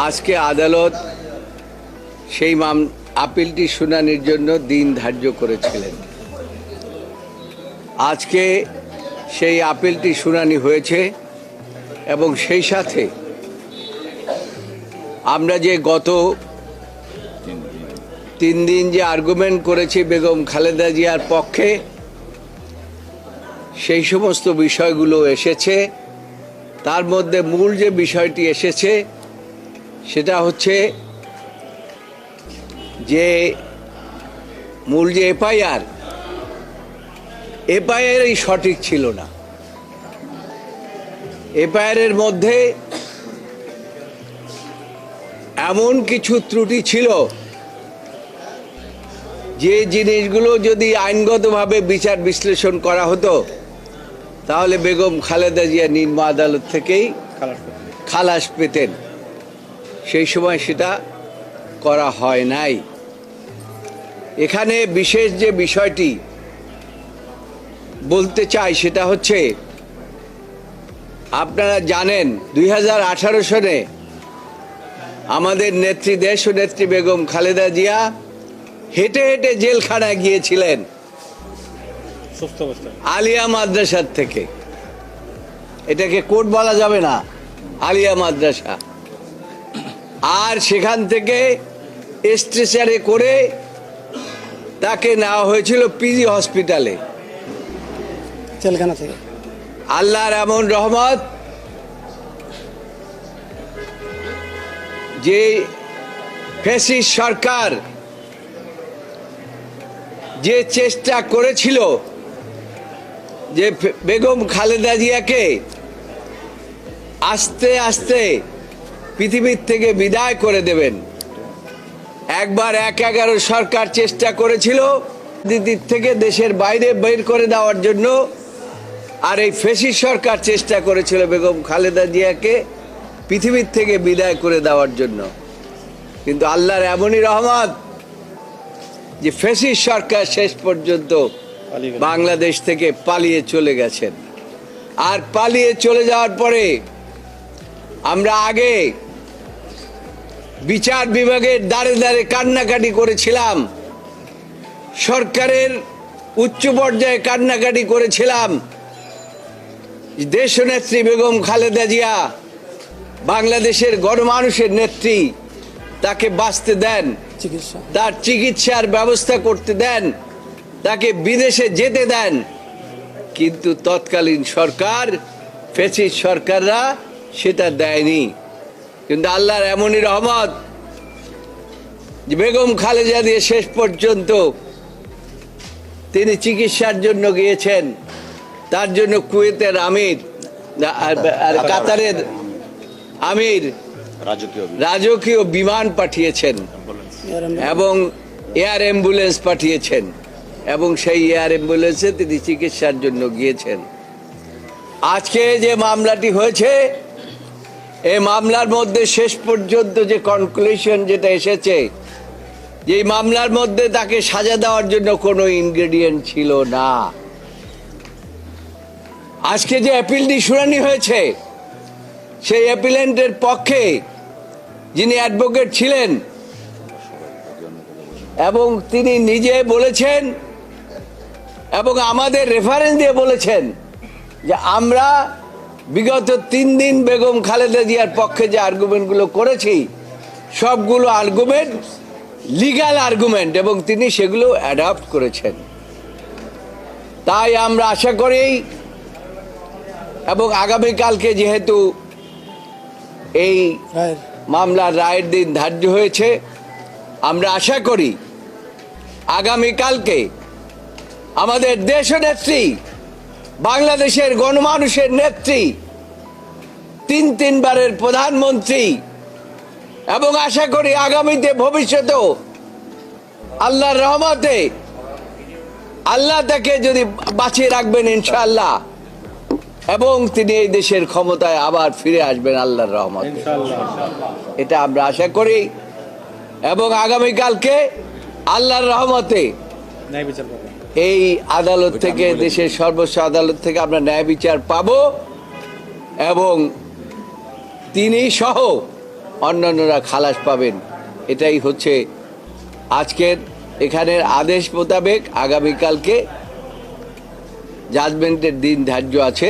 আজকে আদালত সেই আপিলটি শুনানির জন্য দিন ধার্য করেছিলেন। আজকে সেই আপিলটি শুনানি হয়েছে এবং সেই সাথে আমরা যে গত 3 দিন যে আর্গুমেন্ট করেছি বেগম খালেদা জিয়ার পক্ষে, সেই সমস্ত বিষয়গুলো এসেছে। তার মধ্যে মূল যে বিষয়টি এসেছে সেটা হচ্ছে যে মূল যে এফআইআরই সঠিক ছিল না। এফআইআরের মধ্যে এমন কিছু ত্রুটি ছিল যে জিনিসগুলো যদি আইনগতভাবে বিচার বিশ্লেষণ করা হতো তাহলে বেগম খালেদা জিয়া নিম্ন আদালত থেকেই খালাস পেতেন। সেই সময় সেটা করা হয় নাই। এখানে বিশেষ যে বিষয়টি বলতে চাই সেটা হচ্ছে, আপনারা জানেন 2018 সনে আমাদের নেত্রী, দেশ ও নেত্রী বেগম খালেদা জিয়া হেঁটে হেঁটে জেলখানায় গিয়েছিলেন আলিয়া মাদ্রাসার থেকে। এটাকে কোর্ট বলা যাবে না, আলিয়া মাদ্রাসা। আর সেখান থেকে স্ট্রেচারে করে তাকে নেওয়া হয়েছিল পিজি হসপিটালে, জেলখানা থেকে। আল্লাহর এমন রহমত যে ফ্যাসিস্ট সরকার যে চেষ্টা করেছিল যে বেগম খালেদা জিয়াকে আস্তে আস্তে পৃথিবীর থেকে বিদায় করে দেবেন। একবার 1/11 সরকার চেষ্টা করেছিল দিদির থেকে দেশের বাইরে বের করে দেওয়ার জন্য, আর এই ফ্যাসিস্ট সরকার চেষ্টা করেছিল বেগম খালেদা জিয়াকে পৃথিবীর থেকে বিদায় করে দেওয়ার জন্য। কিন্তু আল্লাহর এমনই রহমত যে ফ্যাসিস্ট সরকার শেষ পর্যন্ত বাংলাদেশ থেকে পালিয়ে চলে গেছেন। আর পালিয়ে চলে যাওয়ার পরে আমরা আগে বিচার বিভাগের দ্বারে দ্বারে কান্নাকাটি করেছিলাম, সরকারের উচ্চ পর্যায়ে কান্নাকাটি করেছিলাম। দেশনেত্রী বেগম খালেদা জিয়া বাংলাদেশের গণমানুষের নেত্রী, তাকে বাঁচতে দেন, তার চিকিৎসার ব্যবস্থা করতে দেন, তাকে বিদেশে যেতে দেন। কিন্তু তৎকালীন সরকার, ফ্যাসিস্ট সরকাররা সেটা দেয়নি। কিন্তু আল্লাহর এমনই রহমত যে বেগম খালেদা জিয়া শেষ পর্যন্ত তিনি চিকিৎসার জন্য গিয়েছেন। তার জন্য কুয়েতের আমির আর কাতারের আমির রাজকীয় বিমান পাঠিয়েছেন এবং এয়ার অ্যাম্বুলেন্স পাঠিয়েছেন, এবং সেই এয়ার অ্যাম্বুলেন্সে তিনি চিকিৎসার জন্য গিয়েছেন। আজকে যে মামলাটি হয়েছে, এই মামলার মধ্যে শেষ পর্যন্ত যে কনক্লুশন যেটা এসেছে, যে মামলার মধ্যে তাকে সাজা দেওয়ার জন্য কোনো ইনগ্রেডিয়েন্ট ছিল না। আজকে যে অ্যাপিলটি শুনানি হয়েছে, সেই অ্যাপিলেন্টের পক্ষে যিনি অ্যাডভোকেট ছিলেন এবং তিনি নিজে বলেছেন এবং আমাদের রেফারেন্স দিয়ে বলেছেন যে আমরা বিগত 3 দিন বেগম খালেদা জিয়ার পক্ষে যে আর্গুমেন্টগুলো করেছি, সবগুলো আর্গুমেন্ট লিগ্যাল আর্গুমেন্ট, এবং তিনি সেগুলো অ্যাডপ্ট করেছেন। তাই আমরা আশা করি, এবং আগামীকালকে যেহেতু এই মামলার রায়ের দিন ধার্য হয়েছে, আমরা আশা করি আগামীকালকে আমাদের দেশনেত্রী, বাংলাদেশের গণমানুষের নেত্রী, 3 বারের প্রধানমন্ত্রী, এবং আশা করি আগামীতে ভবিষ্যতেও আল্লাহর রহমতে আল্লাহ তাকে যদি বাঁচিয়ে রাখবেন ইনশাআল্লাহ, এবং তিনি এই দেশের ক্ষমতায় আবার ফিরে আসবেন আল্লাহর রহমতে, এটা আমরা আশা করি। এবং আগামীকালকে আল্লাহর রহমতে এই আদালত থেকে, দেশের সর্বোচ্চ আদালত থেকে আমরা ন্যায় বিচার পাব, এবং তিনি সহ অন্যান্যরা খালাস পাবেন। এটাই হচ্ছে আজকের এখানের আদেশ মোতাবেক আগামীকালকে জাজমেন্টের দিন ধার্য আছে।